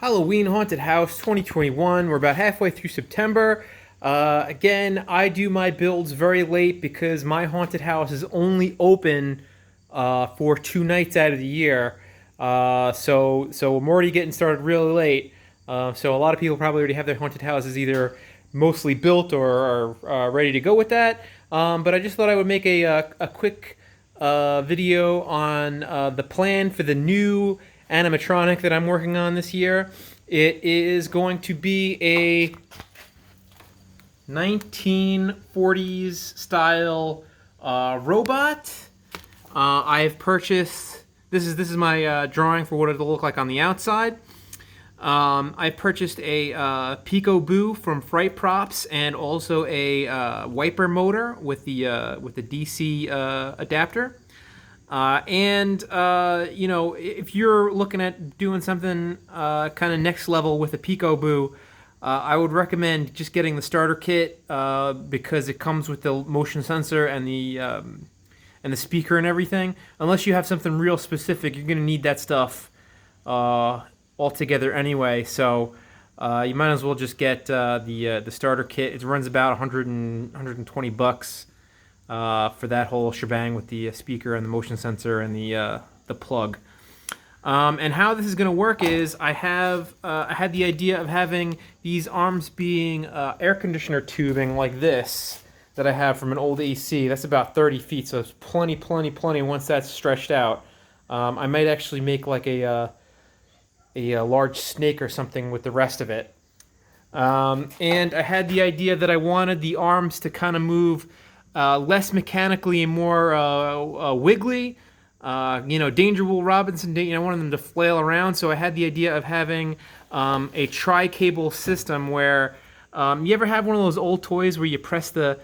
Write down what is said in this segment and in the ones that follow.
Halloween Haunted House 2021. We're about halfway through September. Again, I do my builds very late because my haunted house is only open for 2 nights out of the year. So I'm already getting started really late. So a lot of people probably already have their haunted houses either mostly built or are ready to go with that. But I just thought I would make a quick video on the plan for the new animatronic that I'm working on this year. It is going to be a 1940s style robot. I've purchased. This is my drawing for what it'll look like on the outside. I purchased a Peekaboo from Fright Props and also a wiper motor with the DC adapter. If you're looking at doing something kind of next level with a Peekaboo, I would recommend just getting the starter kit because it comes with the motion sensor and the speaker and everything. Unless you have something real specific, you're gonna need that stuff altogether anyway. So you might as well just get the starter kit. It runs about 120 bucks. For that whole shebang with the speaker and the motion sensor and the plug. And how this is going to work is I had the idea of having these arms being air conditioner tubing like this that I have from an old AC. That's about 30 feet, so it's plenty once that's stretched out. I might actually make like a large snake or something with the rest of it. And I had the idea that I wanted the arms to kind of move less mechanically and more wiggly. Danger Will Robinson, I wanted them to flail around, so I had the idea of having a tri-cable system where you ever have one of those old toys where you press the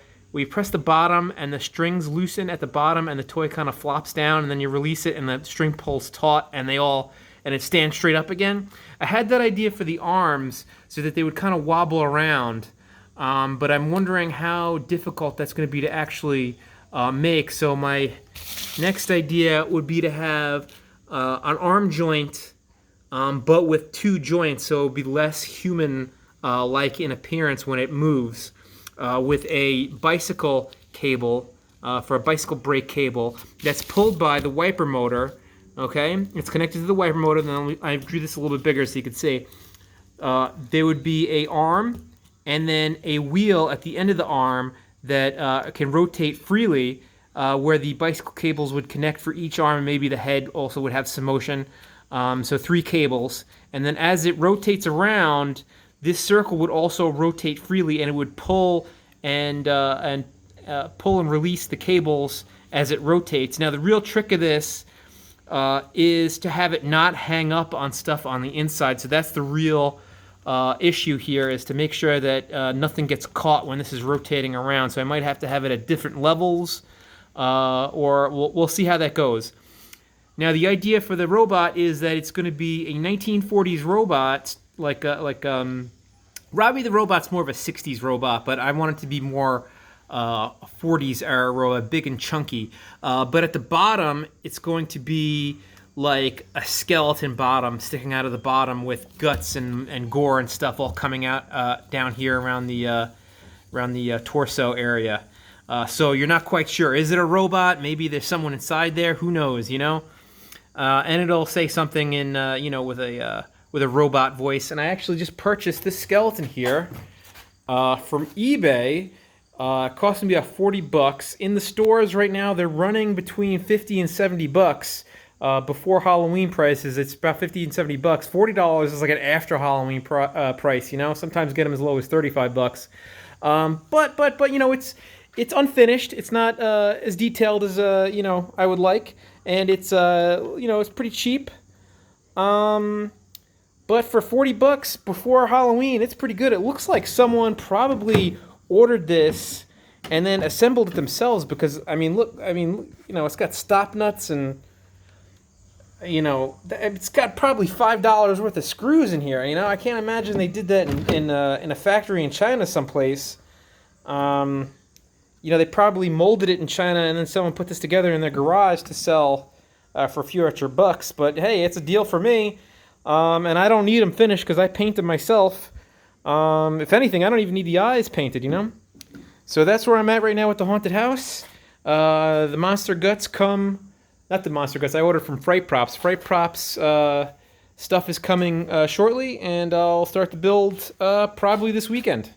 bottom and the strings loosen at the bottom and the toy kind of flops down and then you release it and the string pulls taut and it stands straight up again. I had that idea for the arms so that they would kind of wobble around. But I'm wondering how difficult that's going to be to actually make. So my next idea would be to have an arm joint, but with two joints, so it would be less human-like in appearance when it moves, with a bicycle cable for a bicycle brake cable that's pulled by the wiper motor. Okay, it's connected to the wiper motor. Then I drew this a little bit bigger so you could see. There would be a arm and then a wheel at the end of the arm that can rotate freely, where the bicycle cables would connect for each arm, and maybe the head also would have some motion. So 3 cables, and then as it rotates around, this circle would also rotate freely, and it would pull and release the cables as it rotates. Now the real trick of this is to have it not hang up on stuff on the inside. So that's the real issue here, is to make sure that nothing gets caught when this is rotating around. So I might have to have it at different levels, or we'll see how that goes. Now the idea for the robot is that it's going to be a 1940s robot, Robbie the Robot's more of a 60s robot, but I want it to be more a 40s era robot, big and chunky. But at the bottom, it's going to be like a skeleton bottom sticking out of the bottom with guts and gore and stuff all coming out down here around the torso area. So you're not quite sure. Is it a robot? Maybe there's someone inside there. Who knows? And it'll say something in with a robot voice. And I actually just purchased this skeleton here from eBay. It cost me about 40 bucks. In the stores right now, they're running between 50 and 70 bucks. Before Halloween prices, it's about 50 and 70 bucks. $40 is like an after Halloween price. Sometimes get them as low as 35 bucks. But it's unfinished. It's not as detailed as I would like, and it's it's pretty cheap. But for 40 bucks before Halloween, it's pretty good. It looks like someone probably ordered this and then assembled it themselves, because it's got stop nuts and it's got probably $5 worth of screws in here. I can't imagine they did that in a factory in China someplace. They probably molded it in China and then someone put this together in their garage to sell for a few extra bucks. But hey, it's a deal for me. And I don't need them finished because I paint them myself. If anything, I don't even need the eyes painted, you know? So that's where I'm at right now with the haunted house. The monster guts come... Not the monster guts, I ordered from Fright Props. Fright Props stuff is coming shortly, and I'll start to build probably this weekend.